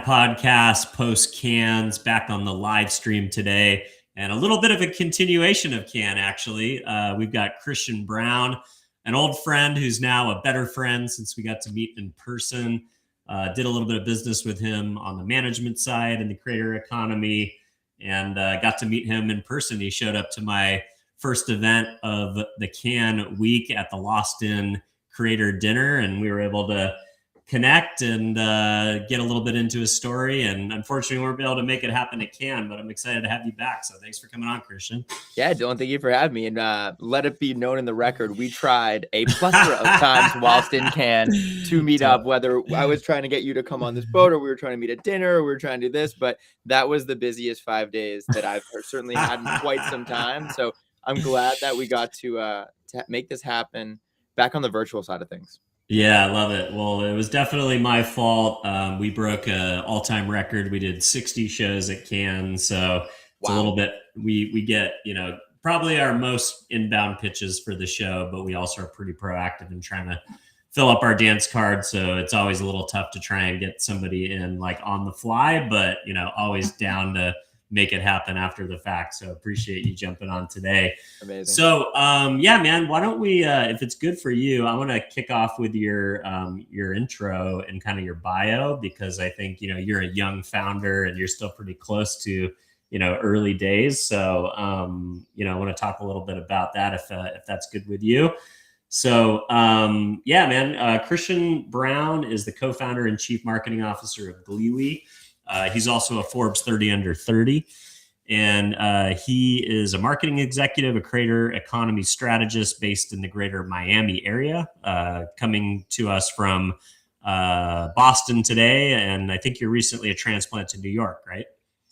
Dad podcast, post Cans, back on the live stream today, and a little bit of a continuation of Can, actually. We've got Christian Brown, an old friend who's now a better friend since we got to meet in person. Did a little bit of business with him on the management side and the creator economy, and got to meet him in person. He showed up to my first event of the Can week at the Lost In Creator Dinner, and we were able to connect and get a little bit into his story. And unfortunately, we weren't able to make it happen at Can, but I'm excited to have you back. So thanks for coming on, Christian. Yeah, Dylan, thank you for having me. And let it be known in the record, we tried a plethora of times whilst in Can to meet up, whether I was trying to get you to come on this boat or we were trying to meet at dinner or we were trying to do this, but that was the busiest 5 days that I've certainly had in quite some time. So I'm glad that we got to make this happen back on the virtual side of things. Yeah, I love it. Well, it was definitely my fault. We broke an all-time record. We did 60 shows at Cannes, so it's a little bit. We get probably our most inbound pitches for the show, but we also are pretty proactive in trying to fill up our dance card. So it's always a little tough to try and get somebody in like on the fly, but always down to make it happen after the fact. So appreciate you jumping on today. Amazing. So yeah, man, why don't we, if it's good for you, I want to kick off with your intro and kind of your bio, because I think, you're a young founder and you're still pretty close to, early days. So, I want to talk a little bit about that if that's good with you. So, yeah, man, Christian Brown is the co-founder and chief marketing officer of Glewee. He's also a Forbes 30 under 30, and he is a marketing executive, a creator economy strategist based in the greater Miami area, coming to us from Boston today. And I think you're recently a transplant to New York, right?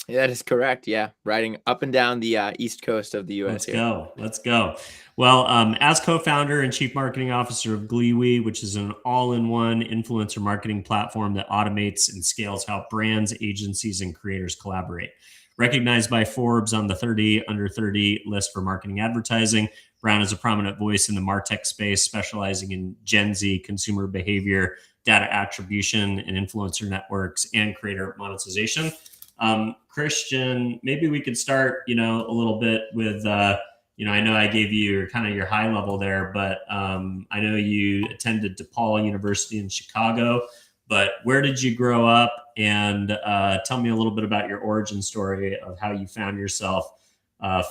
Yeah, that is correct. Yeah, riding up and down the East Coast of the U.S. Let's go. Well, as co-founder and chief marketing officer of Glewee, which is an all-in-one influencer marketing platform that automates and scales how brands, agencies, and creators collaborate. Recognized by Forbes on the 30 under 30 list for marketing advertising, Brown is a prominent voice in the martech space, specializing in Gen Z consumer behavior, data attribution, and influencer networks, and creator monetization. Christian, maybe we could start, a little bit with, I know I gave you your high level there, but I know you attended DePaul University in Chicago, but where did you grow up? And tell me a little bit about your origin story of how you found yourself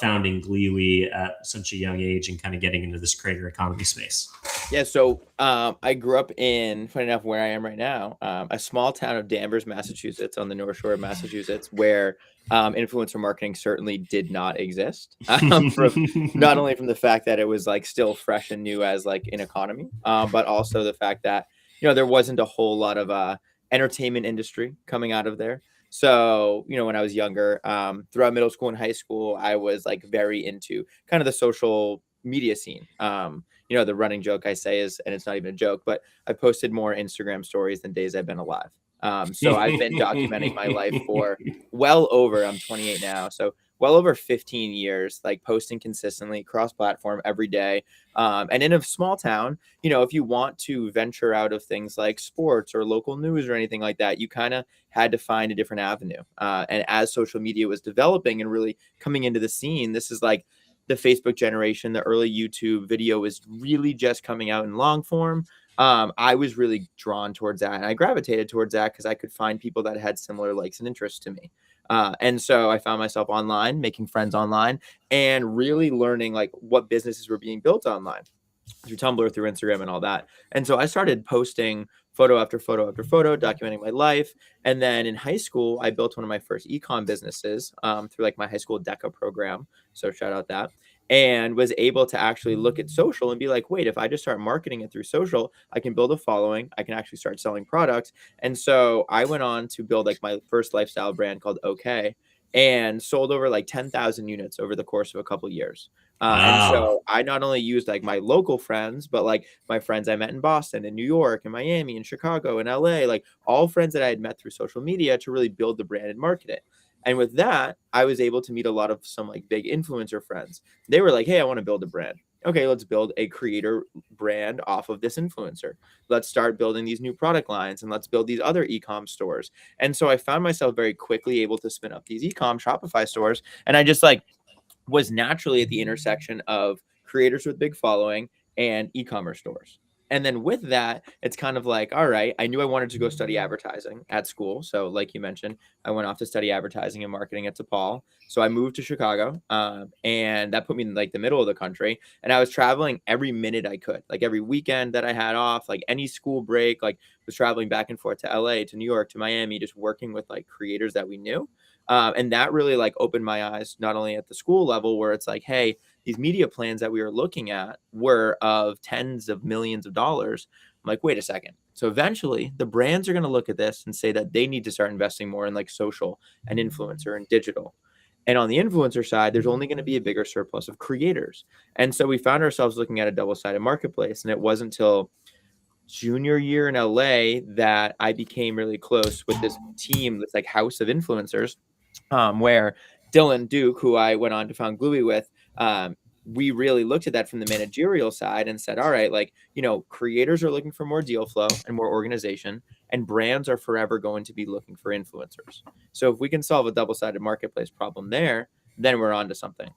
founding Glewee at such a young age and kind of getting into this creator economy space. Yeah, so I grew up in, funny enough, where I am right now, a small town of Danvers, Massachusetts, on the North Shore of Massachusetts, where influencer marketing certainly did not exist. Not only from the fact that it was still fresh and new as an economy, but also the fact that there wasn't a whole lot of entertainment industry coming out of there. So, when I was younger, throughout middle school and high school, I was very into kind of the social media scene. The running joke I say is, and it's not even a joke, but I posted more Instagram stories than days I've been alive. So I've been documenting my life for I'm 28 now. So well over 15 years, posting consistently cross-platform every day. And in a small town, if you want to venture out of things like sports or local news or anything like that, you kind of had to find a different avenue. And as social media was developing and really coming into the scene, this is the Facebook generation, the early YouTube video was really just coming out in long form. I was really drawn towards that, and I gravitated towards that because I could find people that had similar likes and interests to me. And so I found myself online, making friends online, and really learning what businesses were being built online through Tumblr, through Instagram, and all that. And so I started posting photo after photo after photo, documenting my life. And then in high school, I built one of my first ecom businesses through my high school DECA program. So shout out that. And was able to actually look at social and be wait, if I just start marketing it through social, I can build a following. I can actually start selling products. And so I went on to build my first lifestyle brand called OK, and sold over 10,000 units over the course of a couple of years. Wow. And so I not only used my local friends, but my friends I met in Boston and New York and Miami and Chicago and LA, all friends that I had met through social media to really build the brand and market it. And with that, I was able to meet a lot of some big influencer friends. They were hey, I want to build a brand. okay, let's build a creator brand off of this influencer. Let's start building these new product lines and let's build these other e-com stores. And so I found myself very quickly able to spin up these e-com Shopify stores. And I just like was naturally at the intersection of creators with big following and e-commerce stores. And then with that, it's kind of like, all right, I knew I wanted to go study advertising at school. So like you mentioned, I went off to study advertising and marketing at DePaul. So I moved to Chicago, and that put me in like the middle of the country. And I was traveling every minute I could, like every weekend that I had off, like any school break, like was traveling back and forth to LA, to New York, to Miami, just working with like creators that we knew. And that really like opened my eyes, not only at the school level where it's like, hey, these media plans that we were looking at were of tens of millions of dollars. I'm like, wait a second. So eventually the brands are going to look at this and say that they need to start investing more in like social and influencer and digital. And on the influencer side, there's only going to be a bigger surplus of creators. And so we found ourselves looking at a double-sided marketplace. And it wasn't until junior year in LA that I became really close with this team, this like house of influencers, where Dylan Duke, who I went on to found Glewee with, we really looked at that from the managerial side and said, all right, like, you know, creators are looking for more deal flow and more organization, and brands are forever going to be looking for influencers. So if we can solve a double-sided marketplace problem there, then we're on to something.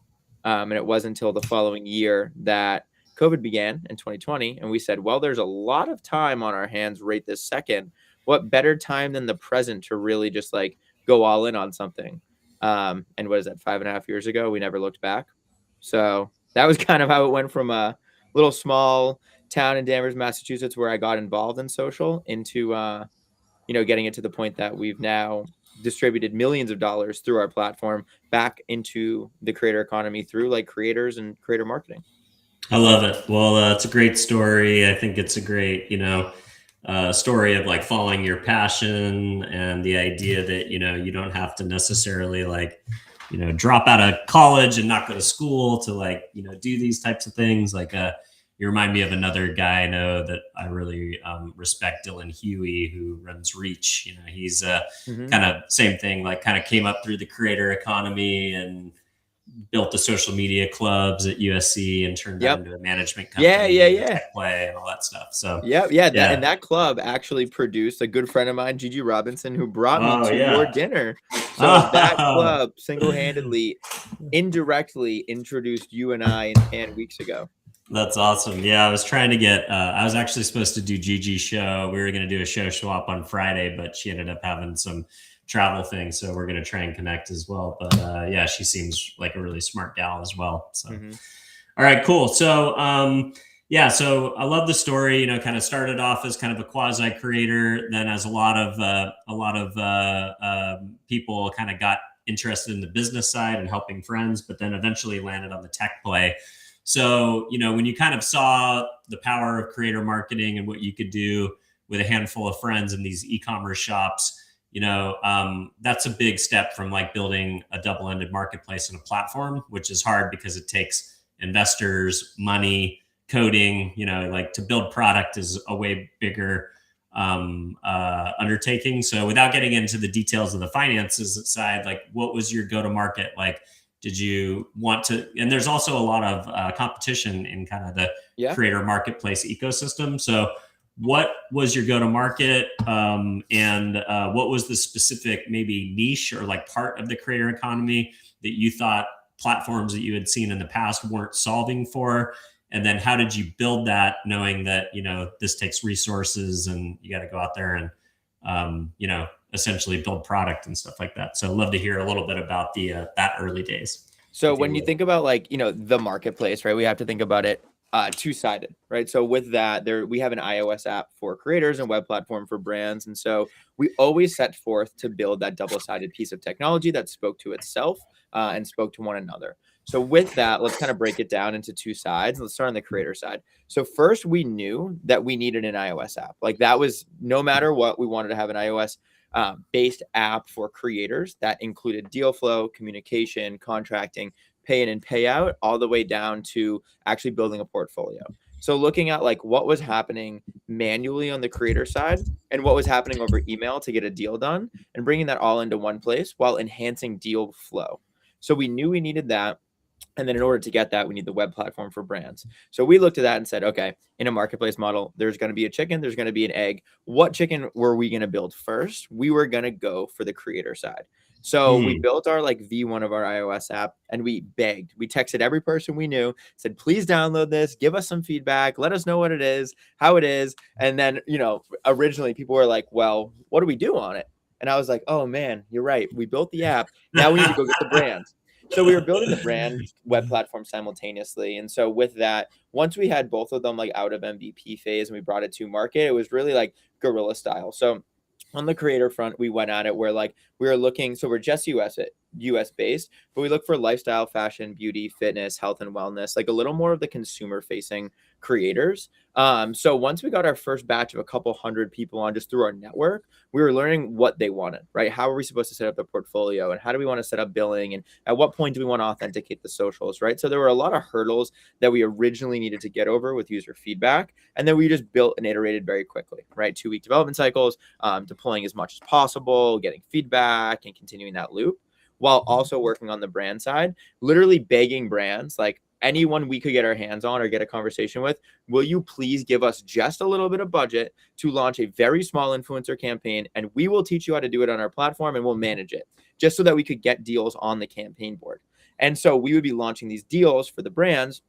And it wasn't until the following year that COVID began in 2020. And we said, well, there's a lot of time on our hands right this second. What better time than the present to really just like go all in on something? And what is that, 5.5 years ago? We never looked back. So that was kind of how it went from a little small town in Danvers, Massachusetts, where I got involved in social into, getting it to the point that we've now distributed millions of dollars through our platform back into the creator economy through like creators and creator marketing. I love it. Well, it's a great story. I think it's a great, story of like following your passion and the idea that, you don't have to necessarily like, drop out of college and not go to school to like, do these types of things. Like, you remind me of another guy I know that I really respect, Dylan Huey, who runs Reach. He's kind of same thing, like kind of came up through the creator economy and built the social media clubs at USC and turned that into a management company. Tech play and all that stuff. So and that club actually produced a good friend of mine, Gigi Robinson, who brought me to your dinner. So that club single-handedly, indirectly introduced you and I 10 weeks ago. That's awesome. Yeah, I was trying to get, I was actually supposed to do Gigi's show. We were going to do a show swap on Friday, but she ended up having some travel things. So we're going to try and connect as well. But yeah, she seems like a really smart gal as well. So, all right, cool. So, so I love the story, kind of started off as kind of a quasi creator. Then as a lot of people kind of got interested in the business side and helping friends, but then eventually landed on the tech play. So, when you kind of saw the power of creator marketing and what you could do with a handful of friends in these e-commerce shops, that's a big step from like building a double-ended marketplace and a platform, which is hard because it takes investors, money, coding, like to build product is a way bigger undertaking. So without getting into the details of the finances side, like what was your go-to-market? Like, did you want to, and there's also a lot of competition in kind of the creator marketplace ecosystem. So what was your go-to-market and what was the specific maybe niche or like part of the creator economy that you thought platforms that you had seen in the past weren't solving for? And then how did you build that, knowing that, this takes resources and you got to go out there and, essentially build product and stuff like that. So I'd love to hear a little bit about the that early days. So when you think about like, the marketplace, right, we have to think about it two-sided, right? So with that, we have an iOS app for creators and web platform for brands. And so we always set forth to build that double-sided piece of technology that spoke to itself and spoke to one another. So with that, let's kind of break it down into two sides. Let's start on the creator side. So first, we knew that we needed an iOS app. Like that was, no matter what, we wanted to have an iOS based app for creators that included deal flow, communication, contracting, pay in and pay out, all the way down to actually building a portfolio. So looking at like what was happening manually on the creator side and what was happening over email to get a deal done and bringing that all into one place while enhancing deal flow. So we knew we needed that. And then in order to get that, we need the web platform for brands. So we looked at that and said, okay, in a marketplace model, there's going to be a chicken, there's going to be an egg. What chicken were we going to build first? We were going to go for the creator side. So we built our like V1 of our iOS app, and we begged. We texted every person we knew, said, please download this, give us some feedback, let us know what it is, how it is. And then, originally people were like, well, what do we do on it? And I was like, oh man, you're right. We built the app. Now we need to go get the brands. So we were building the brand web platform simultaneously. And so with that, once we had both of them like out of MVP phase and we brought it to market, it was really like guerrilla style. So on the creator front, we went at it where like we were looking, so we're just US based, but we look for lifestyle, fashion, beauty, fitness, health, and wellness, like a little more of the consumer facing creators. So once we got our first batch of a couple hundred people on just through our network, we were learning what they wanted, right? How are we supposed to set up the portfolio, and how do we want to set up billing, and at what point do we want to authenticate the socials, right? So there were a lot of hurdles that we originally needed to get over with user feedback, and then we just built and iterated very quickly, right? 2-week development cycles, deploying as much as possible, getting feedback, and continuing that loop, while also working on the brand side, literally begging brands, like anyone we could get our hands on or get a conversation with, will you please give us just a little bit of budget to launch a very small influencer campaign, and we will teach you how to do it on our platform and we'll manage it, just so that we could get deals on the campaign board. And so we would be launching these deals for the brands,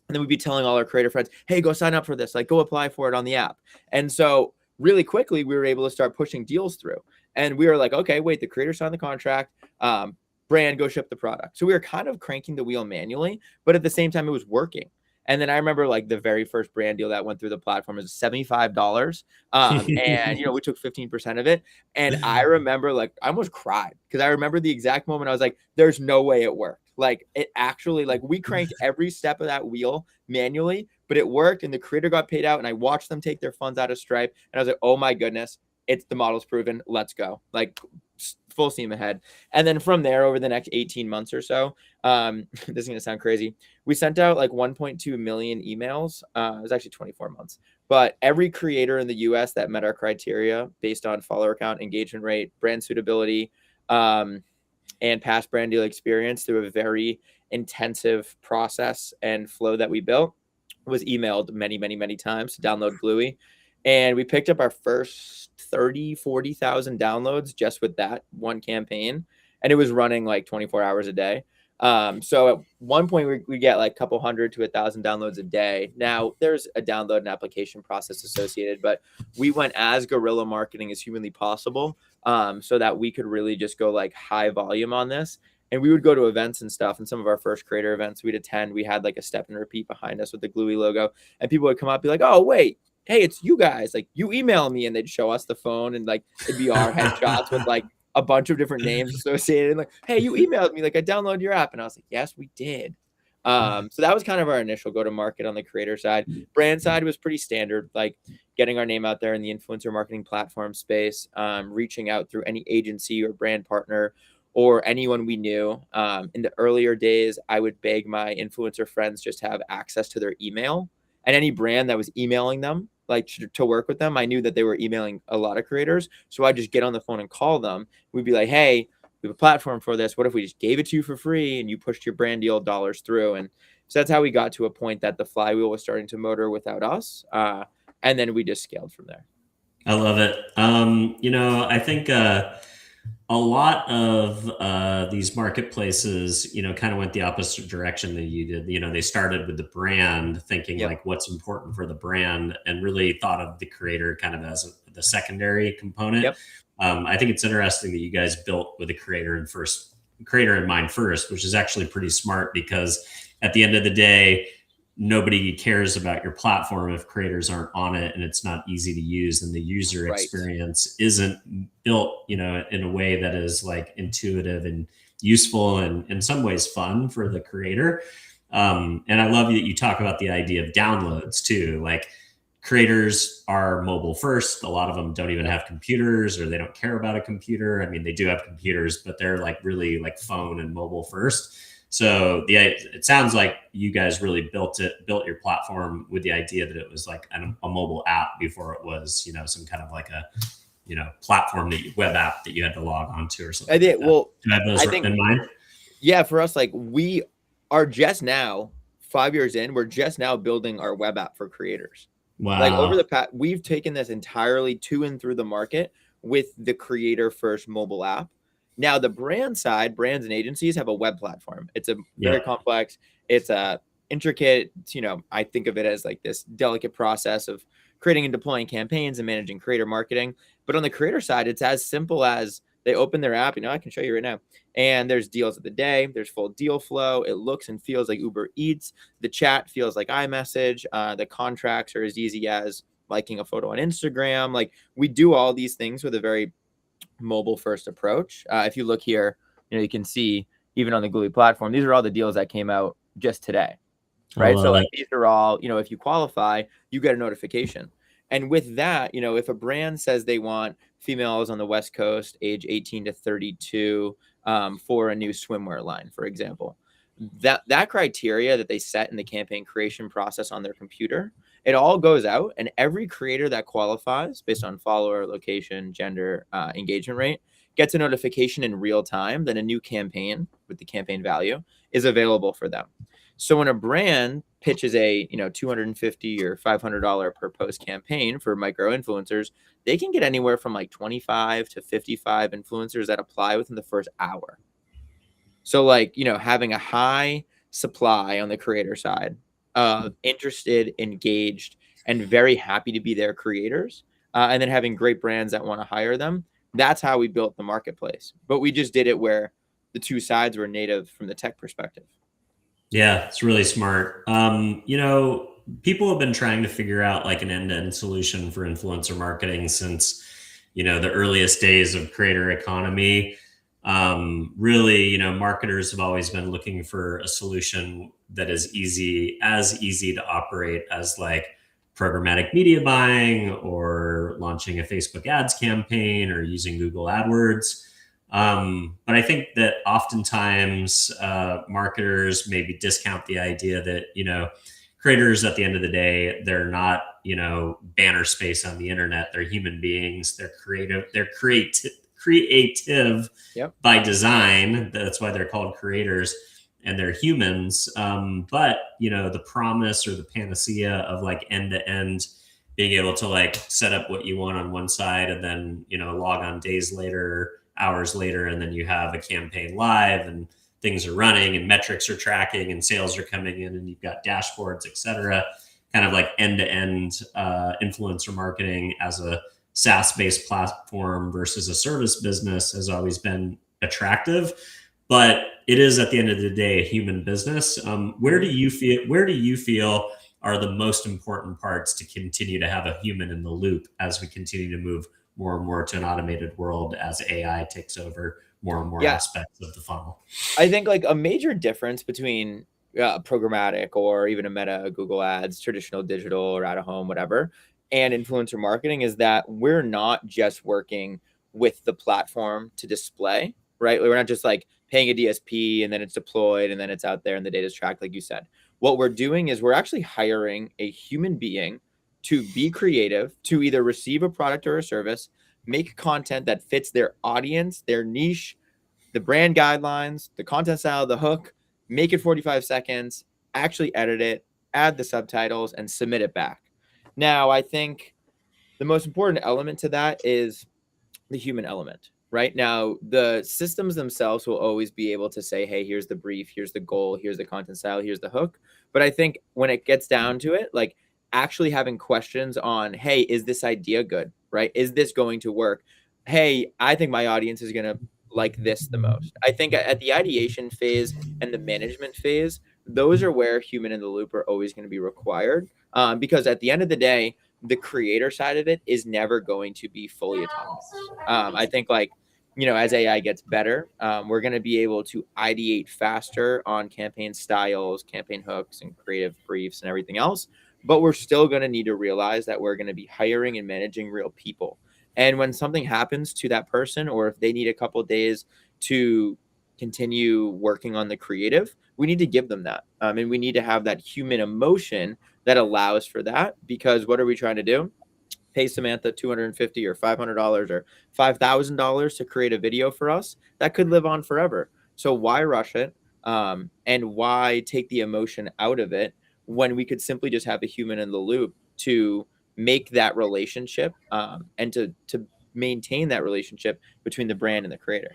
and then we'd be telling all our creator friends, hey, go sign up for this, like go apply for it on the app. And so really quickly, we were able to start pushing deals through. And we were like, okay, wait, the creator signed the contract, brand, go ship the product. So we were kind of cranking the wheel manually, but at the same time, it was working. And then I remember like the very first brand deal that went through the platform was $75. And, we took 15% of it. And I remember like, I almost cried because I remember the exact moment I was like, there's no way it worked. Like it actually, like we cranked every step of that wheel manually, but it worked, and the creator got paid out, and I watched them take their funds out of Stripe. And I was like, oh my goodness, the model's proven. Let's go. Like full steam ahead. And then from there, over the next 18 months or so, this is going to sound crazy, we sent out like 1.2 million emails. It was actually 24 months. But every creator in the US that met our criteria based on follower count, engagement rate, brand suitability, and past brand deal experience through a very intensive process and flow that we built, was emailed many, many, many times to download Glewee. And we picked up our first 40,000 downloads just with that one campaign. And it was running like 24 hours a day. So at one point we get like a couple hundred to 1,000 downloads a day. Now there's a download and application process associated, but we went as guerrilla marketing as humanly possible, so that we could really just go like high volume on this. And we would go to events and stuff. And some of our first creator events we'd attend, we had like a step and repeat behind us with the Glewee logo. And people would come up and be like, oh, wait, hey, it's you guys. Like you email me, and they'd show us the phone, and like it'd be our headshots with like a bunch of different names associated. And like, hey, you emailed me, like I downloaded your app. And I was like, yes, we did. So that was kind of our initial go to market on the creator side. Brand side was pretty standard, like getting our name out there in the influencer marketing platform space, reaching out through any agency or brand partner or anyone we knew. In the earlier days, I would beg my influencer friends just to have access to their email, and any brand that was emailing them, like to work with them, I knew that they were emailing a lot of creators. So I'd just get on the phone and call them. We'd be like, hey, we have a platform for this. What if we just gave it to you for free and you pushed your brand deal dollars through? And so that's how we got to a point that the flywheel was starting to motor without us. And then we just scaled from there. I love it. I think a lot of these marketplaces, kind of went the opposite direction that you did. They started with the brand, thinking like what's important for the brand, and really thought of the creator kind of as the secondary component. I think it's interesting that you guys built with the creator in mind first, which is actually pretty smart, because at the end of the day, nobody cares about your platform if creators aren't on it and it's not easy to use, and the user experience isn't built, in a way that is like intuitive and useful and in some ways fun for the creator. And I love that you talk about the idea of downloads too. Like creators are mobile first. A lot of them don't even have computers, or they don't care about a computer. I mean, they do have computers, but they're like really like phone and mobile first. So it sounds like you guys really built your platform with the idea that it was like a mobile app before it was, some kind of like a, platform web app that you had to log onto or something. I did. Like well, do you have those in mind? Yeah, for us, like we are just now, 5 years in, we're just now building our web app for creators. Like over Wow. the past, we've taken this entirely to and through the market with the creator first mobile app. Now the brand side, brands and agencies have a web platform. It's a very Yep. complex, it's a intricate, I think of it as like this delicate process of creating and deploying campaigns and managing creator marketing. But on the creator side, it's as simple as they open their app, I can show you right now. And there's deals of the day, there's full deal flow. It looks and feels like Uber Eats. The chat feels like iMessage. The contracts are as easy as liking a photo on Instagram. Like we do all these things with a very mobile first approach. If you look here, you can see even on the Glewee platform, these are all the deals that came out just today, I right? So love like it. these are all, if you qualify, you get a notification. And with that, if a brand says they want females on the West Coast, age 18 to 32, for a new swimwear line, for example, that criteria that they set in the campaign creation process on their computer, it all goes out, and every creator that qualifies based on follower, location, gender, engagement rate gets a notification in real time that a new campaign with the campaign value is available for them. So when a brand pitches a $250 or $500 per post campaign for micro influencers, they can get anywhere from like 25 to 55 influencers that apply within the first hour. So like, having a high supply on the creator side of interested, engaged, and very happy to be their creators, and then having great brands that want to hire them. That's how we built the marketplace. But we just did it where the two sides were native from the tech perspective. Yeah, it's really smart. People have been trying to figure out like an end-to-end solution for influencer marketing since, the earliest days of creator economy. Really, marketers have always been looking for a solution that is as easy to operate as like programmatic media buying or launching a Facebook ads campaign or using Google AdWords. But I think that oftentimes marketers maybe discount the idea that, creators at the end of the day, they're not, banner space on the internet. They're human beings. They're creative Yep. by design. That's why they're called creators, and they're humans. But, the promise or the panacea of like end to end, being able to like set up what you want on one side and then, log on days later, hours later, and then you have a campaign live and things are running and metrics are tracking and sales are coming in and you've got dashboards, et cetera. Kind of like end-to-end influencer marketing as a SaaS-based platform versus a service business has always been attractive, but it is at the end of the day a human business. Where do you feel are the most important parts to continue to have a human in the loop as we continue to move more and more to an automated world as AI takes over more and more Yeah. aspects of the funnel? I think like a major difference between programmatic or even a Meta, Google Ads, traditional digital or out of home, whatever, and influencer marketing is that we're not just working with the platform to display, right? We're not just like paying a DSP and then it's deployed and then it's out there and the data is tracked, like you said. What we're doing is we're actually hiring a human being to be creative, to either receive a product or a service, make content that fits their audience, their niche, the brand guidelines, the content style, the hook, make it 45 seconds, actually edit it, add the subtitles, and submit it back. Now, I think the most important element to that is the human element, right? Now, the systems themselves will always be able to say, hey, here's the brief, here's the goal, here's the content style, here's the hook. But I think when it gets down to it, like actually having questions on, hey, is this idea good, right? Is this going to work? Hey, I think my audience is going to like this the most. I think at the ideation phase and the management phase, those are where human in the loop are always going to be required. Because at the end of the day, the creator side of it is never going to be fully autonomous. I think like, as AI gets better, we're going to be able to ideate faster on campaign styles, campaign hooks, and creative briefs and everything else. But we're still going to need to realize that we're going to be hiring and managing real people. And when something happens to that person, or if they need a couple of days to continue working on the creative, we need to give them that. And we need to have that human emotion that allows for that. Because what are we trying to do? Pay Samantha $250 or $500 or $5,000 to create a video for us that could live on forever. So why rush it? And why take the emotion out of it when we could simply just have a human in the loop to make that relationship, and to maintain that relationship between the brand and the creator.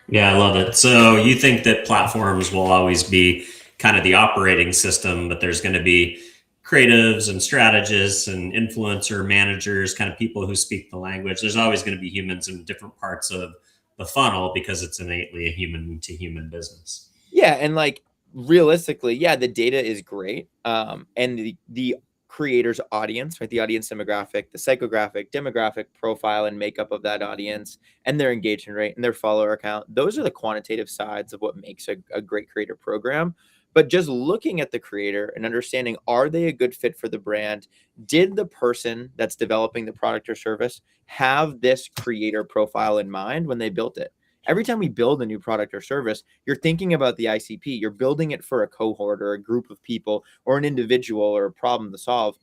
Yeah, I love it. So you think that platforms will always be kind of the operating system, but there's going to be creatives and strategists and influencer managers, kind of people who speak the language. There's always going to be humans in different parts of the funnel because it's innately a human to human business. Yeah, and like realistically, yeah, the data is great. And the creator's audience, right? The audience demographic, the psychographic, demographic profile and makeup of that audience, and their engagement rate and their follower count. Those are the quantitative sides of what makes a great creator program. But just looking at the creator and understanding, are they a good fit for the brand? Did the person that's developing the product or service have this creator profile in mind when they built it? Every time we build a new product or service, you're thinking about the ICP. You're building it for a cohort or a group of people or an individual or a problem to solve.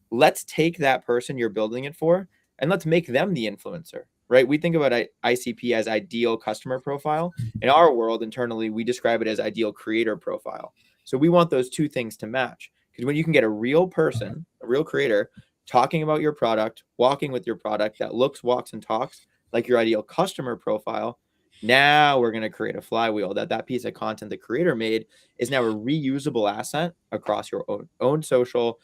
Let's take that person you're building it for and let's make them the influencer, right? We think about ICP as ideal customer profile. In our world, internally, we describe it as ideal creator profile. So we want those two things to match, because when you can get a real person, a real creator, talking about your product, walking with your product that looks, walks, and talks like your ideal customer profile, now we're going to create a flywheel that piece of content the creator made is now a reusable asset across your own social,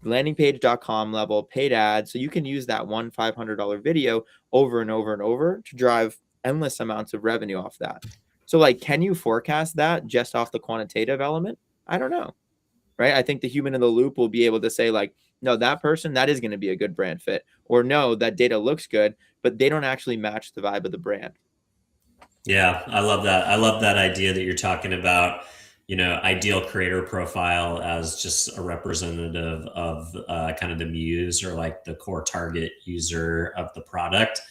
landingpage.com level, paid ads. So you can use that one $500 video over and over and over to drive endless amounts of revenue off that. So like, can you forecast that just off the quantitative element? I don't know, right? I think the human in the loop will be able to say like, no, that person, that is going to be a good brand fit, or no, that data looks good, but they don't actually match the vibe of the brand. Yeah, I love that. I love that idea that you're talking about, ideal creator profile as just a representative of kind of the muse or like the core target user of the product.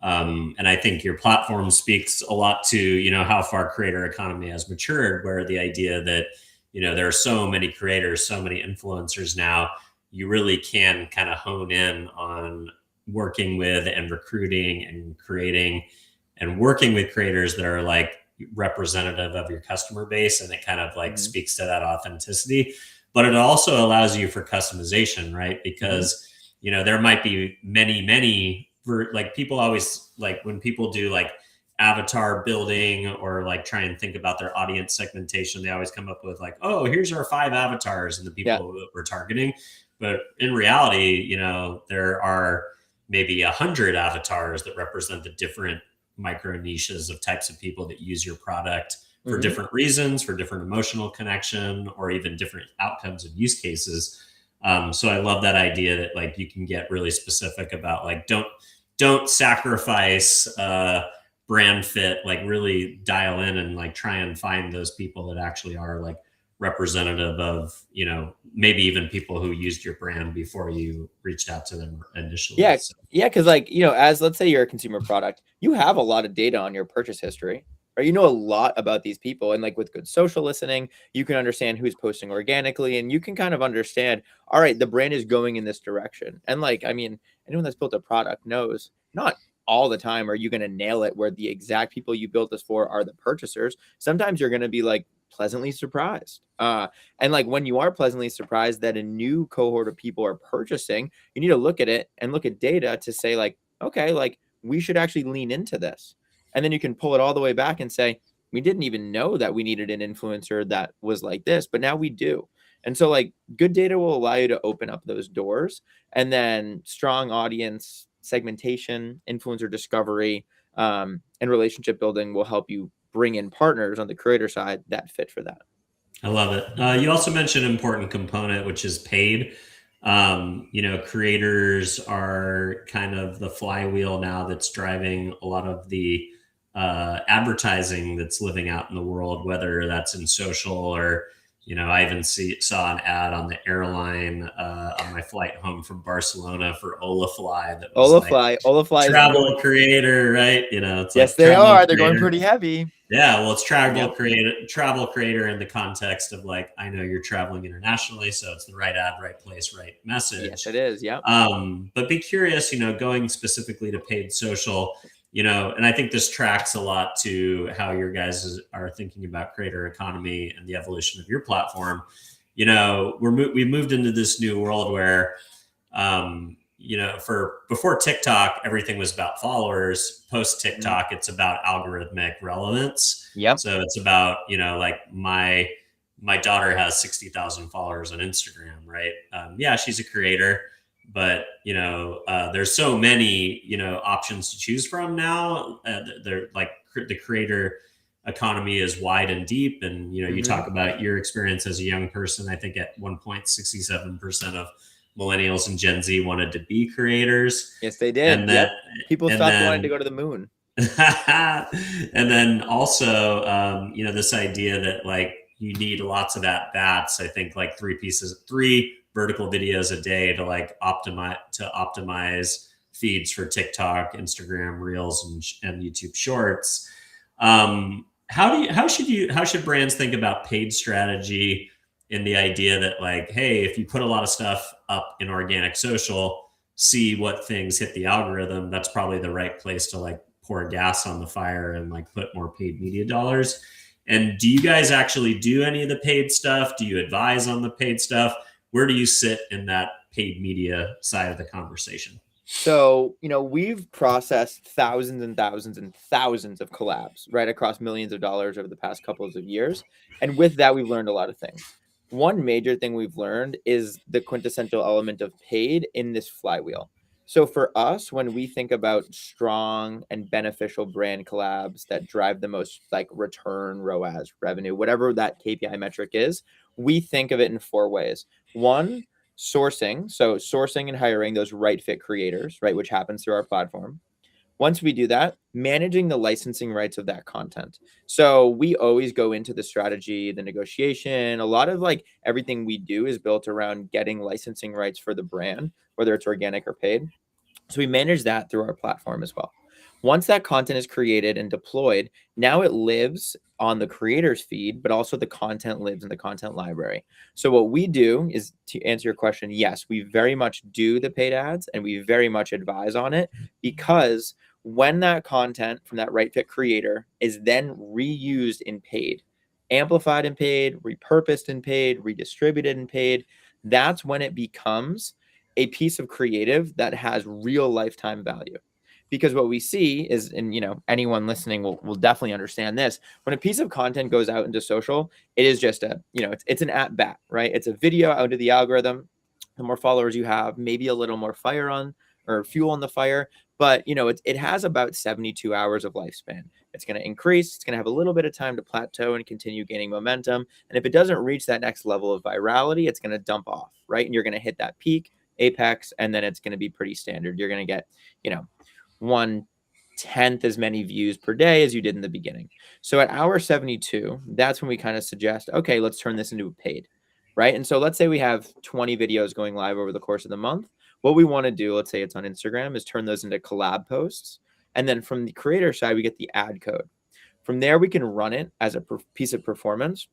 And I think your platform speaks a lot to, how far creator economy has matured, where the idea that, there are so many creators, so many influencers now, you really can kind of hone in on working with and recruiting and creating and working with creators that are like representative of your customer base. And it kind of like speaks to that authenticity, but it also allows you for customization, right? Because, there might be many, like people always like when people do like avatar building or like try and think about their audience segmentation, they always come up with like, oh, here's our 5 avatars and the people that we're targeting. But in reality, there are maybe 100 avatars that represent the different micro niches of types of people that use your product for different reasons, for different emotional connection, or even different outcomes and use cases. So I love that idea that like you can get really specific about like, don't sacrifice brand fit, like really dial in and like try and find those people that actually are like representative of, maybe even people who used your brand before you reached out to them initially. Yeah. So. Yeah. Cause like, as let's say you're a consumer product, you have a lot of data on your purchase history, right? You know a lot about these people, and like with good social listening, you can understand who's posting organically, and you can kind of understand, all right, the brand is going in this direction. And like, I mean, anyone that's built a product knows not all the time are you going to nail it where the exact people you built this for are the purchasers. Sometimes you're going to be like pleasantly surprised. And like when you are pleasantly surprised that a new cohort of people are purchasing, you need to look at it and look at data to say like, okay, like we should actually lean into this. And then you can pull it all the way back and say, we didn't even know that we needed an influencer that was like this, but now we do. And so like good data will allow you to open up those doors, and then strong audience segmentation, influencer discovery, and relationship building will help you bring in partners on the creator side that fit for that. I love it. You also mentioned an important component, which is paid. Creators are kind of the flywheel now that's driving a lot of the advertising that's living out in the world, whether that's in social or, I even saw an ad on the airline on my flight home from Barcelona for Olafly. That was Olafly travel creator, right? It's yes, like they are. Creator. They're going pretty heavy. Yeah, well, it's travel creator in the context of like, I know you're traveling internationally, so it's the right ad, right place, right message. Yes, it is. Yeah. But be curious, going specifically to paid social, And I think this tracks a lot to how your guys are thinking about creator economy and the evolution of your platform. We've moved into this new world where, for before TikTok, everything was about followers. Post TikTok, it's about algorithmic relevance. Yep. So it's about, like my daughter has 60,000 followers on Instagram, right? Yeah, she's a creator, but there's so many options to choose from now. They're like the creator economy is wide and deep, and you talk about your experience as a young person. I think at one point 67% of millennials and Gen Z wanted to be creators. Yes, they did. And then people stopped wanting to go to the moon. And then also this idea that like you need lots of at bats. I think like three vertical videos a day to like optimize feeds for TikTok, Instagram Reels, and YouTube Shorts. How should brands think about paid strategy in the idea that like, hey, if you put a lot of stuff up in organic social, see what things hit the algorithm, that's probably the right place to like pour gas on the fire and like put more paid media dollars. And do you guys actually do any of the paid stuff? Do you advise on the paid stuff? Where do you sit in that paid media side of the conversation? So, we've processed thousands and thousands and thousands of collabs right across millions of dollars over the past couple of years. And with that, we've learned a lot of things. One major thing we've learned is the quintessential element of paid in this flywheel. So for us, when we think about strong and beneficial brand collabs that drive the most like return, ROAS, revenue, whatever that KPI metric is, we think of it in 4 ways. One, sourcing. So sourcing and hiring those right fit creators, right, which happens through our platform. Once we do that, managing the licensing rights of that content. So we always go into the strategy, the negotiation. A lot of like everything we do is built around getting licensing rights for the brand, whether it's organic or paid. So we manage that through our platform as well. Once that content is created and deployed, now it lives on the creator's feed, but also the content lives in the content library. So what we do is, to answer your question, yes, we very much do the paid ads and we very much advise on it, because when that content from that right fit creator is then reused in paid, amplified in paid, repurposed in paid, redistributed in paid, that's when it becomes a piece of creative that has real lifetime value. Because what we see is, and anyone listening will definitely understand this, when a piece of content goes out into social, it is just it's an at bat, right? It's a video out into the algorithm. The more followers you have, maybe a little more fire on or fuel on the fire, but it has about 72 hours of lifespan. It's going to increase. It's going to have a little bit of time to plateau and continue gaining momentum. And if it doesn't reach that next level of virality, it's going to dump off, right? And you're going to hit that peak, apex, and then it's going to be pretty standard. You're going to get, 1/10 as many views per day as you did in the beginning. So at hour 72, that's when we kind of suggest, okay, let's turn this into a paid, right? And so let's say we have 20 videos going live over the course of the month. What we want to do, let's say it's on Instagram, is turn those into collab posts. And then from the creator side, we get the ad code. From there, we can run it as a piece of performance.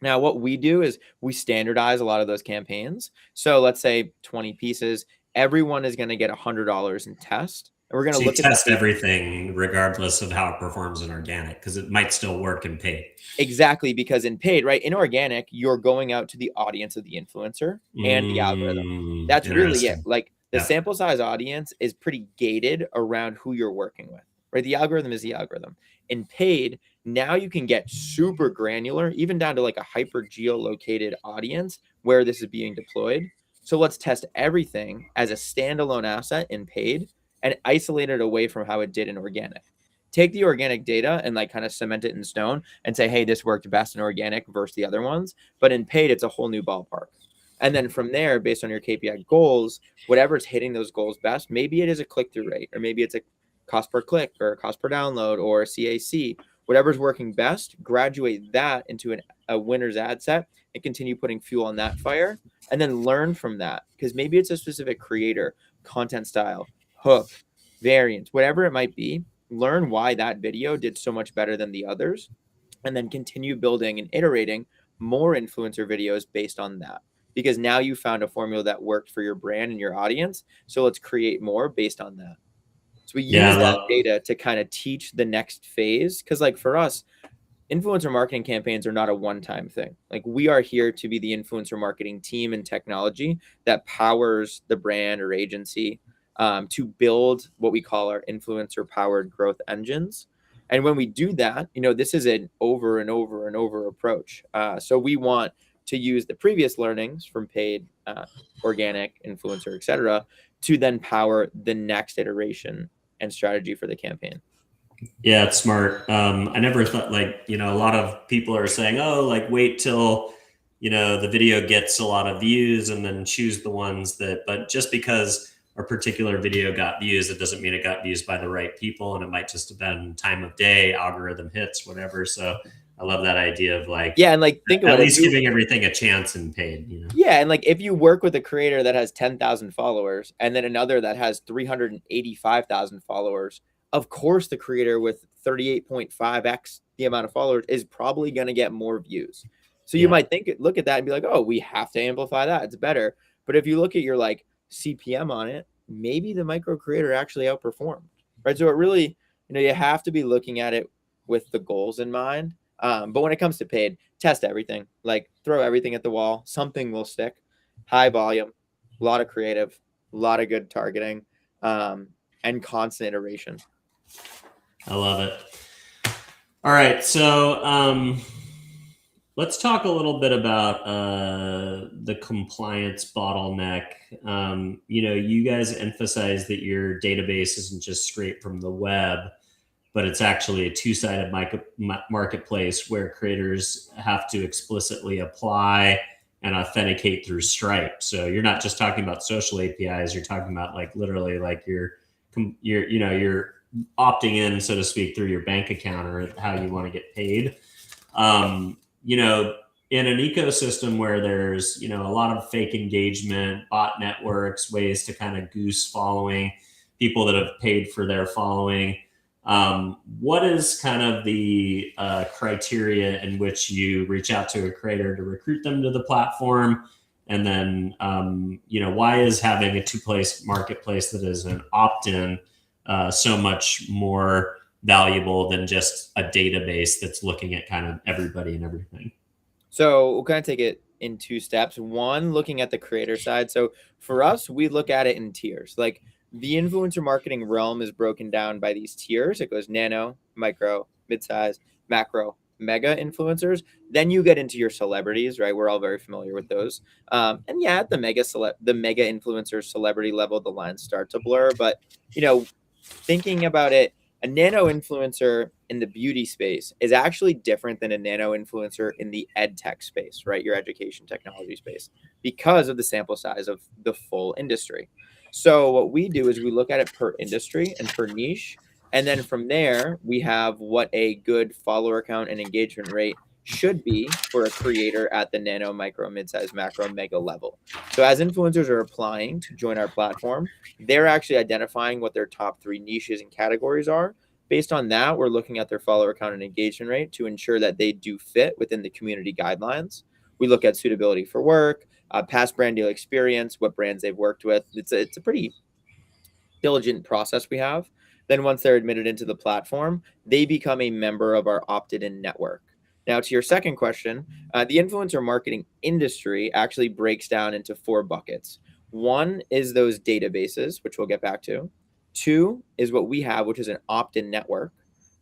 Now, what we do is we standardize a lot of those campaigns. So let's say 20 pieces, everyone is going to get $100 in test. And we're going to look at test everything regardless of how it performs in organic, because it might still work in paid. Exactly, because in paid, right, in organic, you're going out to the audience of the influencer and the algorithm. That's really it. Like the sample size audience is pretty gated around who you're working with, right? The algorithm is the algorithm. In paid, now you can get super granular, even down to like a hyper geolocated audience where this is being deployed. So let's test everything as a standalone asset in paid and isolate it away from how it did in organic. Take the organic data and like kind of cement it in stone and say, hey, this worked best in organic versus the other ones. But in paid, it's a whole new ballpark. And then from there, based on your KPI goals, whatever's hitting those goals best, maybe it is a click-through rate, or maybe it's a cost per click or a cost per download or a CAC, whatever's working best, graduate that into a winner's ad set and continue putting fuel on that fire, and then learn from that. Because maybe it's a specific creator, content style, hook, variant, whatever it might be. Learn why that video did so much better than the others, and then continue building and iterating more influencer videos based on that. Because now you found a formula that worked for your brand and your audience. So let's create more based on that. So we Yeah, use that data to kind of teach the next phase. Because like for us, influencer marketing campaigns are not a one-time thing. Like we are here to be the influencer marketing team and technology that powers the brand or agency to build what we call our influencer powered growth engines. And when we do that, this is an over and over and over approach. So we want to use the previous learnings from paid, organic, influencer, et cetera, to then power the next iteration and strategy for the campaign. Yeah, it's smart. I never thought a lot of people are saying, oh, like wait till, the video gets a lot of views and then choose the ones but just because a particular video got views, it doesn't mean it got views by the right people. And it might just have been time of day, algorithm hits, whatever. So I love that idea of yeah. And like, think about at least giving everything a chance and paid, Yeah. And like, if you work with a creator that has 10,000 followers and then another that has 385,000 followers, of course, the creator with 38.5x the amount of followers is probably going to get more views. So you might look at that and be like, oh, we have to amplify that. It's better. But if you look at your like CPM on it, maybe the micro creator actually outperformed, right? So it really, you have to be looking at it with the goals in mind. But when it comes to paid, test everything, like throw everything at the wall. Something will stick. High volume, a lot of creative, a lot of good targeting, and constant iteration. I love it. All right. So let's talk a little bit about the compliance bottleneck. You guys emphasize that your database isn't just straight from the web, but it's actually a two-sided marketplace where creators have to explicitly apply and authenticate through Stripe. So you're not just talking about social APIs, you're talking about like literally like you're opting in, so to speak, through your bank account or how you want to get paid. In an ecosystem where there's, a lot of fake engagement, bot networks, ways to kind of goose following, people that have paid for their following, what is kind of the criteria in which you reach out to a creator to recruit them to the platform? And then, why is having a two-place marketplace that is an opt-in so much more valuable than just a database that's looking at kind of everybody and everything? So we'll kind of take it in two steps. One, looking at the creator side. So for us, we look at it in tiers. Like the influencer marketing realm is broken down by these tiers. It goes nano, micro, mid-size, macro, mega influencers. Then you get into your celebrities, right? We're all very familiar with those. And yeah, at the mega influencer celebrity level, the lines start to blur. But thinking about it, a nano influencer in the beauty space is actually different than a nano influencer in the ed tech space, right? Your education technology space, because of the sample size of the full industry. So what we do is we look at it per industry and per niche. And then from there, we have what a good follower count and engagement rate should be for a creator at the nano, micro, mid-size, macro, mega level. So as influencers are applying to join our platform, they're actually identifying what their top 3 niches and categories are. Based on that, we're looking at their follower count and engagement rate to ensure that they do fit within the community guidelines. We look at suitability for work, past brand deal experience, what brands they've worked with. It's a pretty diligent process we have. Then once they're admitted into the platform, they become a member of our opted-in network. Now, to your second question, the influencer marketing industry actually breaks down into 4 buckets. 1 is those databases, which we'll get back to. 2 is what we have, which is an opt-in network.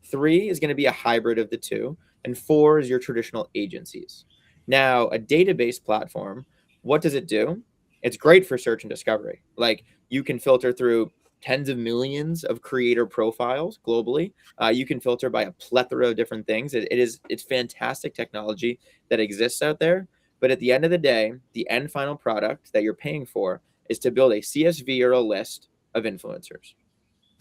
3 is going to be a hybrid of the 2. And 4 is your traditional agencies. Now, a database platform, what does it do? It's great for search and discovery. Like you can filter through tens of millions of creator profiles globally. You can filter by a plethora of different things. It's fantastic technology that exists out there. But at the end of the day, the end final product that you're paying for is to build a CSV or a list of influencers.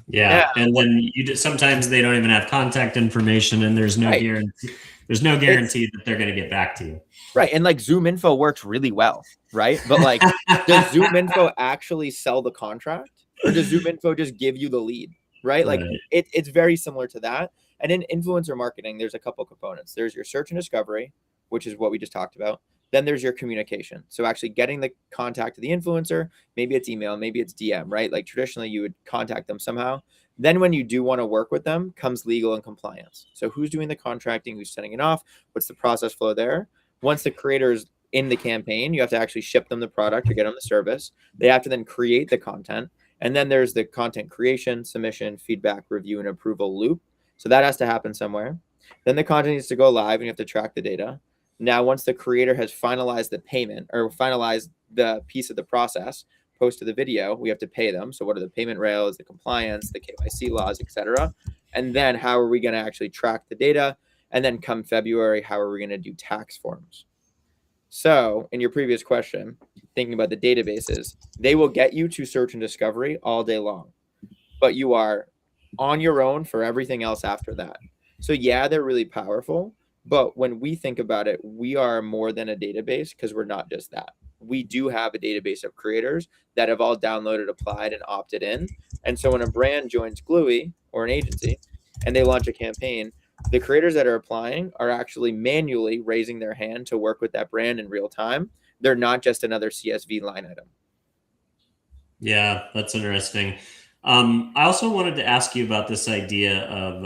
Yeah, and then sometimes they don't even have contact information, and there's no guarantee. There's no guarantee that they're going to get back to you. Right, and like Zoom Info works really well, right? But like, does Zoom Info actually sell the contract, or does Zoom Info just give you the lead? Right, like it's very similar to that. And in influencer marketing, there's a couple components. There's your search and discovery, which is what we just talked about. Then there's your communication. So actually getting the contact of the influencer, maybe it's email, maybe it's DM, right? Like traditionally you would contact them somehow. Then when you do want to work with them comes legal and compliance. So who's doing the contracting, who's setting it off, what's the process flow there? Once the creator's in the campaign, you have to actually ship them the product or get them the service. They have to then create the content. And then there's the content creation, submission, feedback, review, and approval loop. So that has to happen somewhere. Then the content needs to go live and you have to track the data. Now, once the creator has finalized the payment or finalized the piece of the process, posted the video, we have to pay them. So what are the payment rails, the compliance, the KYC laws, etc. And then how are we going to actually track the data? And then come February, how are we going to do tax forms? So in your previous question, thinking about the databases, they will get you to search and discovery all day long, but you are on your own for everything else after that. So yeah, they're really powerful, but when we think about it, we are more than a database because we're not just that. We do have a database of creators that have all downloaded, applied, and opted in. And so when a brand joins Glewee or an agency and they launch a campaign, the creators that are applying are actually manually raising their hand to work with that brand in real time. They're not just another CSV line item. Yeah, that's interesting. I also wanted to ask you about this idea of,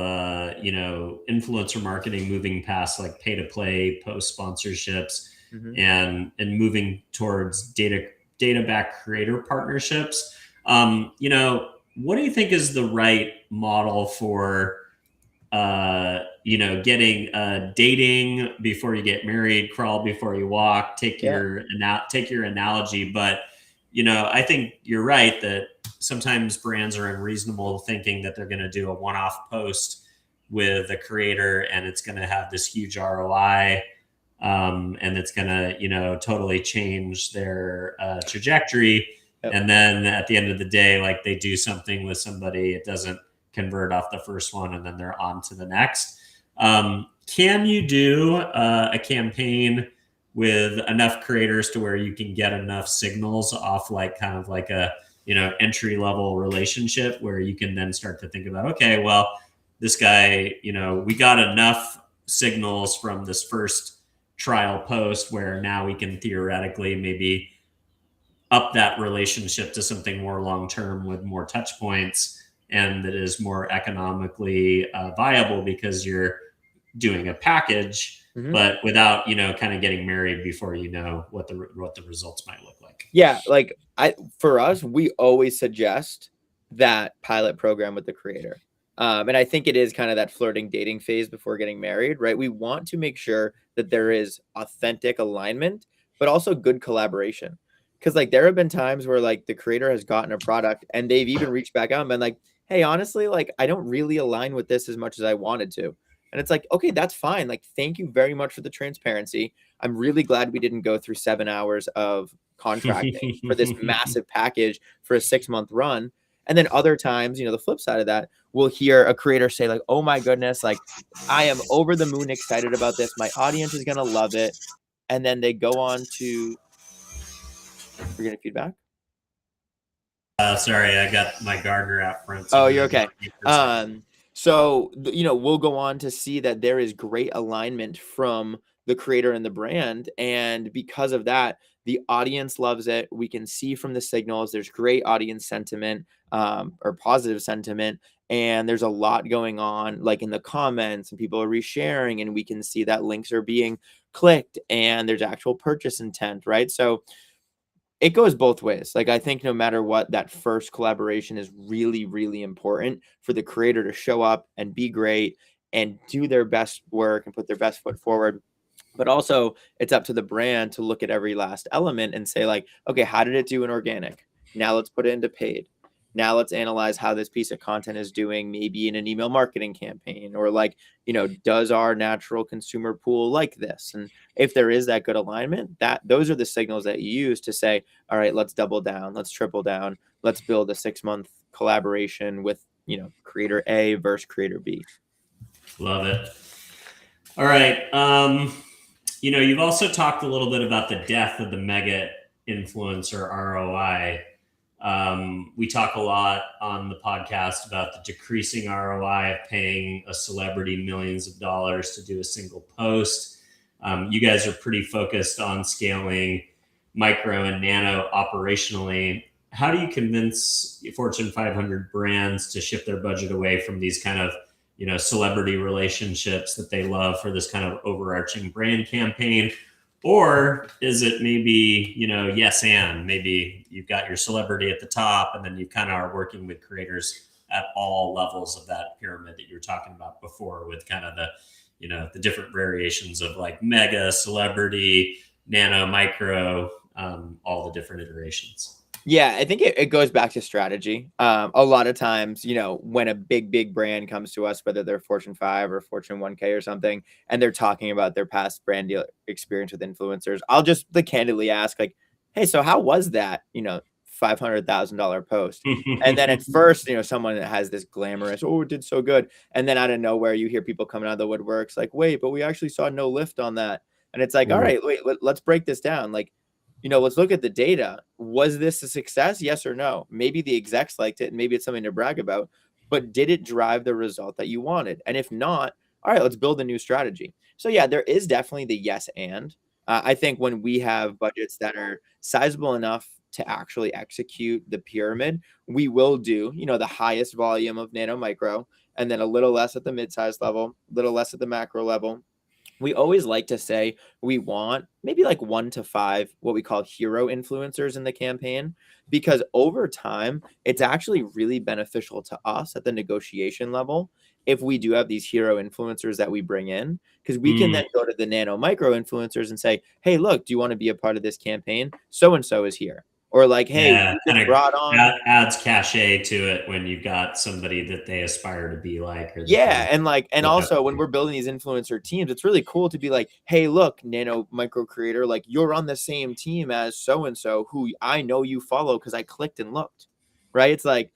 influencer marketing moving past like pay to play, post sponsorships, and moving towards data backed creator partnerships. What do you think is the right model for, getting dating before you get married, crawl before you walk, take your analogy. But, I think you're right that sometimes brands are unreasonable thinking that they're going to do a one-off post with a creator and it's going to have this huge ROI. And it's going to, totally change their trajectory. Yep. And then at the end of the day, like they do something with somebody, it doesn't convert off the first one and then they're on to the next. Can you do a campaign with enough creators to where you can get enough signals off like kind of like a, entry level relationship where you can then start to think about, okay, well, this guy, we got enough signals from this first trial post where now we can theoretically maybe up that relationship to something more long-term with more touch points and that is more economically viable because you're doing a package, but without, kind of getting married before you know what the results might look like. Yeah, like for us, we always suggest that pilot program with the creator. And I think it is kind of that flirting dating phase before getting married, right? We want to make sure that there is authentic alignment, but also good collaboration. Because like there have been times where like the creator has gotten a product and they've even reached back out and been like, hey, honestly, like I don't really align with this as much as I wanted to. And it's like, okay, that's fine. Like, thank you very much for the transparency. I'm really glad we didn't go through 7 hours of contracting for this massive package for a 6-month run. And then other times, the flip side of that, we'll hear a creator say like, oh my goodness, like I am over the moon excited about this. My audience is going to love it. And then they go on to, we're getting feedback. Sorry, I got my Gardner app front. Oh, you're okay. So, we'll go on to see that there is great alignment from the creator and the brand. And because of that, the audience loves it. We can see from the signals, there's great audience sentiment or positive sentiment. And there's a lot going on like in the comments and people are resharing and we can see that links are being clicked and there's actual purchase intent, right? So it goes both ways. Like I think no matter what, that first collaboration is really, really important for the creator to show up and be great and do their best work and put their best foot forward. But also it's up to the brand to look at every last element and say like, okay, how did it do in organic? Now let's put it into paid. Now let's analyze how this piece of content is doing maybe in an email marketing campaign or like, does our natural consumer pool like this? And if there is that good alignment, those are the signals that you use to say, all right, let's double down, let's triple down, let's build a 6-month collaboration with, creator A versus creator B. Love it. All right. You've also talked a little bit about the death of the mega influencer ROI. We talk a lot on the podcast about the decreasing ROI of paying a celebrity millions of dollars to do a single post. You guys are pretty focused on scaling micro and nano operationally. how do you convince Fortune 500 brands to shift their budget away from these kind of, celebrity relationships that they love for this kind of overarching brand campaign? Or is it maybe, yes, and maybe you've got your celebrity at the top and then you kind of are working with creators at all levels of that pyramid that you were talking about before, with kind of the different variations of like mega, celebrity, nano, micro, all the different iterations. Yeah, I think it goes back to strategy. A lot of times, when a big brand comes to us, whether they're Fortune 5 or Fortune 1K or something, and they're talking about their past brand deal experience with influencers, I'll just candidly ask, like, hey, so how was that, $500,000 post? And then at first, someone that has this glamorous, oh, it did so good. And then out of nowhere, you hear people coming out of the woodworks like, wait, but we actually saw no lift on that. And it's like, all right, wait, let's break this down. Like, let's look at the data. Was this a success? Yes or no? Maybe the execs liked it and maybe it's something to brag about, but did it drive the result that you wanted? And if not, all right, let's build a new strategy. So yeah, there is definitely the yes and. I think when we have budgets that are sizable enough to actually execute the pyramid, we will do, the highest volume of nano micro, and then a little less at the mid-size level, a little less at the macro level. We always like to say we want maybe like 1 to 5 what we call hero influencers in the campaign, because over time it's actually really beneficial to us at the negotiation level if we do have these hero influencers that we bring in, because we can then go to the nano micro influencers and say, hey, look, do you want to be a part of this campaign? So and so is here. Or like, hey, Yeah, we kind just of brought on adds cachet to it when you've got somebody that they aspire to be like, or that Yeah, they and look up also when to. we're building these influencer teams, it's really cool to be like, "Hey, look, nano micro creator, like you're on the same team as so and so who I know you follow because I clicked and looked." Right? It's like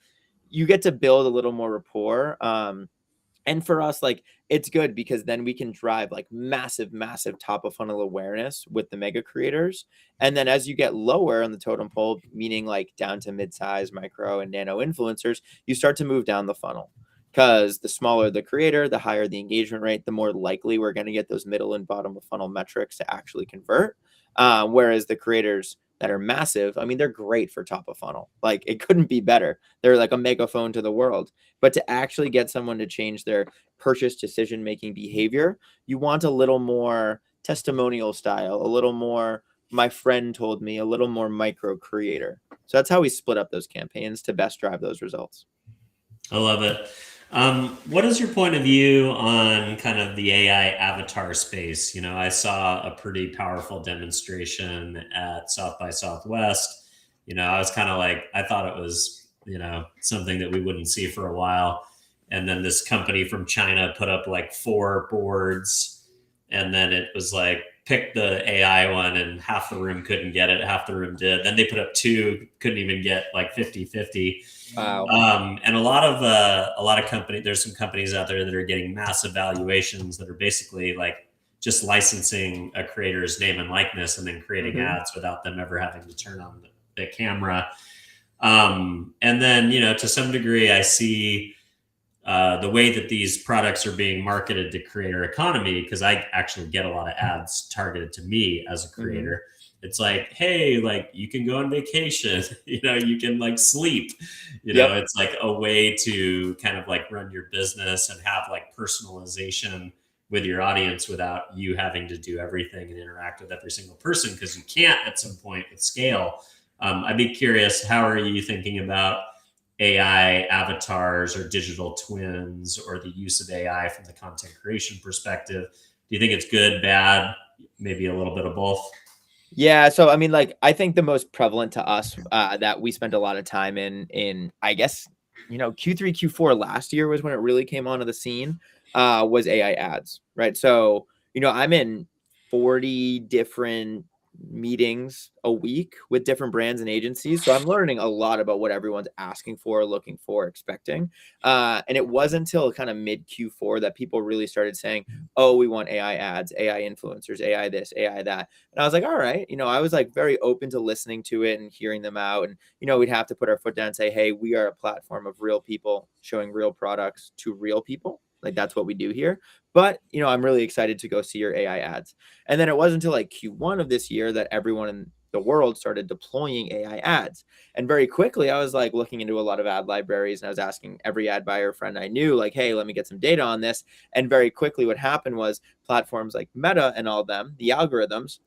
you get to build a little more rapport. And for us, like it's good because then we can drive like massive top of funnel awareness with the mega creators. And then as you get lower on the totem pole, meaning like down to mid-size, micro, and nano influencers, you start to move down the funnel. Because the smaller the creator, the higher the engagement rate, the more likely we're going to get those middle and bottom of funnel metrics to actually convert. Whereas the creators that are massive, I mean, they're great for top of funnel. Like it couldn't be better. They're like a megaphone to the world. But to actually get someone to change their purchase decision making behavior, you want a little more testimonial style, a little more my friend told me, a little more micro creator. So that's how we split up those campaigns to best drive those results. I love it. What is your point of view on kind of the AI avatar space? I saw a pretty powerful demonstration at South by Southwest. I was kind of like, I thought it was, something that we wouldn't see for a while. And then this company from China put up like 4 boards. And then it was like, pick the AI one, and half the room couldn't get it, half the room did. Then they put up 2, couldn't even get like 50-50. Wow. And a lot of companies, there's some companies out there that are getting massive valuations that are basically like just licensing a creator's name and likeness and then creating ads without them ever having to turn on the camera. And then, to some degree, I see the way that these products are being marketed to creator economy, because I actually get a lot of ads targeted to me as a creator. It's like, hey, like you can go on vacation, you can like sleep, it's like a way to kind of like run your business and have like personalization with your audience without you having to do everything and interact with every single person, because you can't at some point with scale. I'd be curious, how are you thinking about AI avatars or digital twins, or the use of AI from the content creation perspective? Do you think it's good, bad, maybe a little bit of both? Yeah, so I mean, like I think the most prevalent to us that we spent a lot of time in I guess Q3 Q4 last year was when it really came onto the scene, was AI ads, right? So I'm in 40 different meetings a week with different brands and agencies, so I'm learning a lot about what everyone's asking for, looking for, expecting. And it wasn't until kind of mid Q4 that people really started saying, oh, we want AI ads, AI influencers, AI this, AI that. And I was like, all right, I was like very open to listening to it and hearing them out. And, we'd have to put our foot down and say, hey, we are a platform of real people showing real products to real people. Like that's what we do here. But, I'm really excited to go see your AI ads. And then it wasn't until like Q1 of this year that everyone the world started deploying AI ads. And very quickly, I was like looking into a lot of ad libraries, and I was asking every ad buyer friend I knew, like, hey, let me get some data on this. And very quickly, what happened was platforms like Meta and all of them, the algorithms,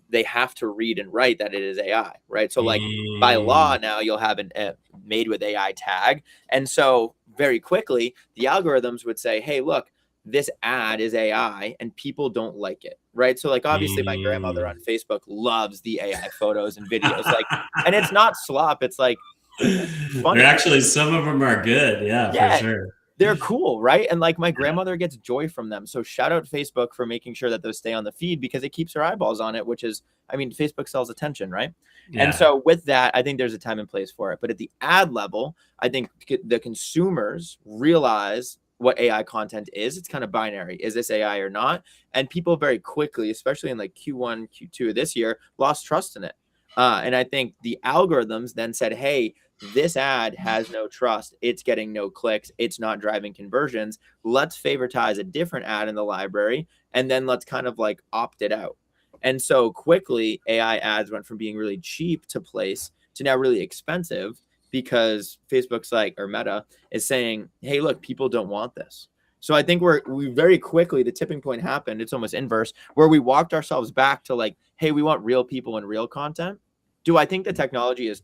they have to read and write that it is AI, right? So like by law now you'll have a made with AI tag. And so very quickly the algorithms would say, hey, look, this ad is AI and people don't like it, right? So like obviously my grandmother on Facebook loves the AI photos and videos, like, and it's not slop. It's like, it's funny. They're actually, some of them are good. Yeah, for sure. They're cool, right? And like my grandmother gets joy from them. So shout out Facebook for making sure that those stay on the feed, because it keeps her eyeballs on it, which is, I mean, Facebook sells attention, right? Yeah. And so with that, I think there's a time and place for it. But at the ad level, I think the consumers realize what AI content is. It's kind of binary. Is this AI or not? And people very quickly, especially in like Q1, Q2 of this year, lost trust in it. And I think the algorithms then said, hey, this ad has no trust. It's getting no clicks. It's not driving conversions. Let's favoritize a different ad in the library, and then let's kind of like opt it out. And so quickly, AI ads went from being really cheap to place to now really expensive, because Facebook's like, or Meta is saying, hey, look, people don't want this. So I think we very quickly, the tipping point happened. It's almost inverse, where we walked ourselves back to like, hey, we want real people and real content. Do I think the technology is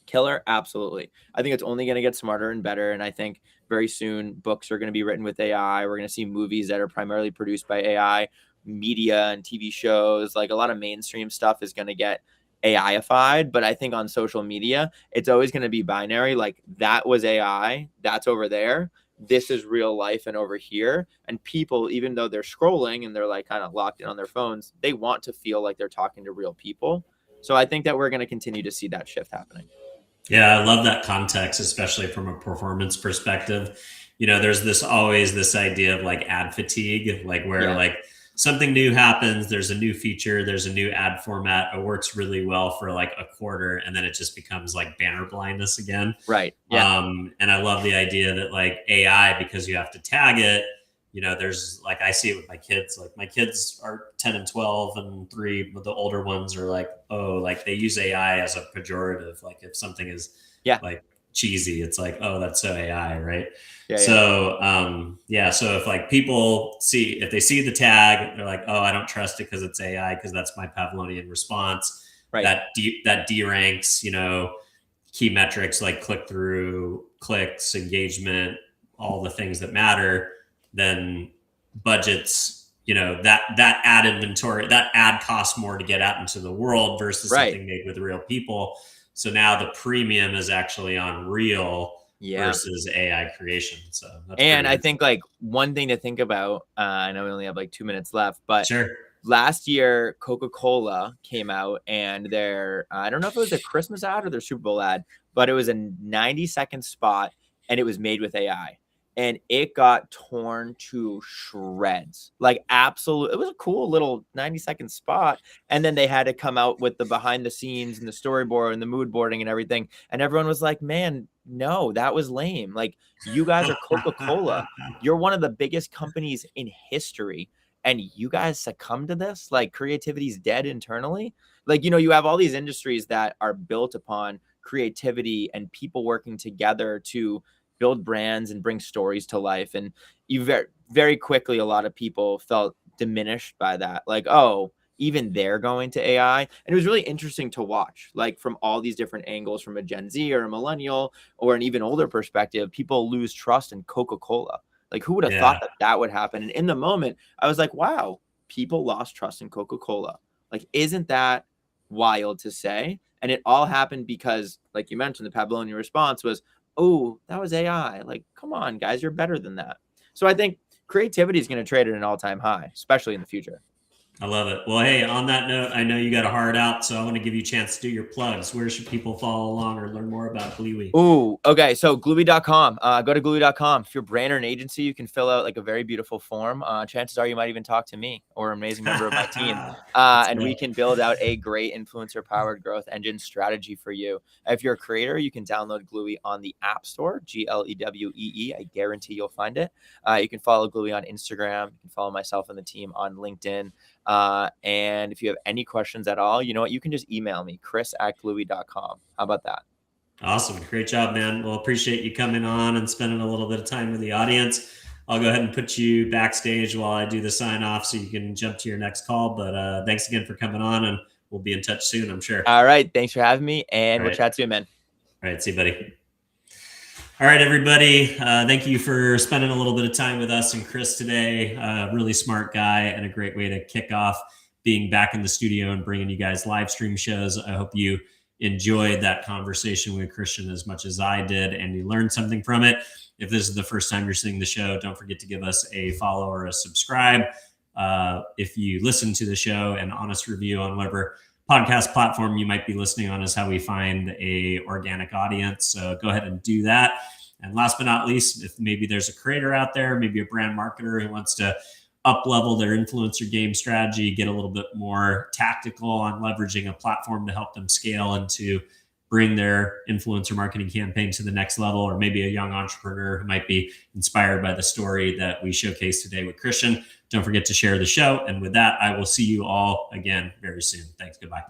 killer? Absolutely. I think it's only going to get smarter and better. And I think very soon books are going to be written with AI. We're going to see movies that are primarily produced by AI, media and TV shows. Like a lot of mainstream stuff is going to get AI-ified. But I think on social media, it's always going to be binary. Like that was AI, that's over there. This is real life and over here. And people, even though they're scrolling and they're like kind of locked in on their phones, they want to feel like they're talking to real people. So I think that we're going to continue to see that shift happening. Yeah, I love that context, especially from a performance perspective. There's always this idea of like ad fatigue, like where like something new happens, there's a new feature, there's a new ad format, it works really well for like a quarter, and then it just becomes like banner blindness again. Right. Yeah. And I love the idea that like AI, because you have to tag it, there's like, I see it with my kids, like my kids are 10 and 12 and 3, but the older ones are like, oh, like they use AI as a pejorative. Like if something is like cheesy, it's like, oh, that's so AI. Right. So if like people if they see the tag, they're like, oh, I don't trust it because it's AI, because that's my Pavlovian response. Right. That deranks, key metrics like click-through, clicks, engagement, all the things that matter. Then budgets, that ad inventory, that ad costs more to get out into the world versus something made with real people. So now the premium is actually on real versus AI creation. So and I think like one thing to think about, I know we only have like 2 minutes left, but last year Coca-Cola came out and I don't know if it was a Christmas ad or their Super Bowl ad, but it was a 90-second spot and it was made with AI. And it got torn to shreds. Like absolute, it was a cool little 90-second spot. And then they had to come out with the behind the scenes and the storyboard and the mood boarding and everything. And everyone was like, man, no, that was lame. Like you guys are Coca-Cola. You're one of the biggest companies in history. And you guys succumb to this? Like creativity's dead internally. Like, you have all these industries that are built upon creativity and people working together to build brands and bring stories to life. And you very quickly, a lot of people felt diminished by that. Like, oh, even they're going to AI. And it was really interesting to watch, like from all these different angles, from a Gen Z or a millennial or an even older perspective, people lose trust in Coca-Cola. Like who would have thought that would happen? And in the moment, I was like, wow, people lost trust in Coca-Cola. Like, isn't that wild to say? And it all happened because, like you mentioned, the Pavlovian response was, oh, that was AI. Like, come on, guys, you're better than that. So I think creativity is going to trade at an all-time high, especially in the future. I love it. Well, hey, on that note, I know you got a hard out, so I want to give you a chance to do your plugs. Where should people follow along or learn more about Glewee? Ooh, okay. So Glewee.com. Go to Glewee.com. If you're a brand or an agency, you can fill out like a very beautiful form. Chances are you might even talk to me or an amazing member of my team. And we can build out a great influencer-powered growth engine strategy for you. If you're a creator, you can download Glewee on the App Store, Glewee. I guarantee you'll find it. You can follow Glewee on Instagram. You can follow myself and the team on LinkedIn. And if you have any questions at all, you know what, you can just email me, chris@glewee.com. How about that? Awesome. Great job, man. Well, appreciate you coming on and spending a little bit of time with the audience. I'll go ahead and put you backstage while I do the sign off so you can jump to your next call. But thanks again for coming on, and we'll be in touch soon, I'm sure. All right. Thanks for having me, and All we'll right. chat soon, man. All right. See you, buddy. All right, everybody. Thank you for spending a little bit of time with us and Chris today. Really smart guy and a great way to kick off being back in the studio and bringing you guys live stream shows. I hope you enjoyed that conversation with Christian as much as I did and you learned something from it. If this is the first time you're seeing the show, don't forget to give us a follow or a subscribe. If you listen to the show, an honest review on whatever podcast platform you might be listening on is how we find a organic audience. So go ahead and do that. And last but not least, if maybe there's a creator out there, maybe a brand marketer who wants to up level their influencer game strategy, get a little bit more tactical on leveraging a platform to help them scale and to bring their influencer marketing campaign to the next level, or maybe a young entrepreneur who might be inspired by the story that we showcased today with Christian, don't forget to share the show. And with that, I will see you all again very soon. Thanks. Goodbye.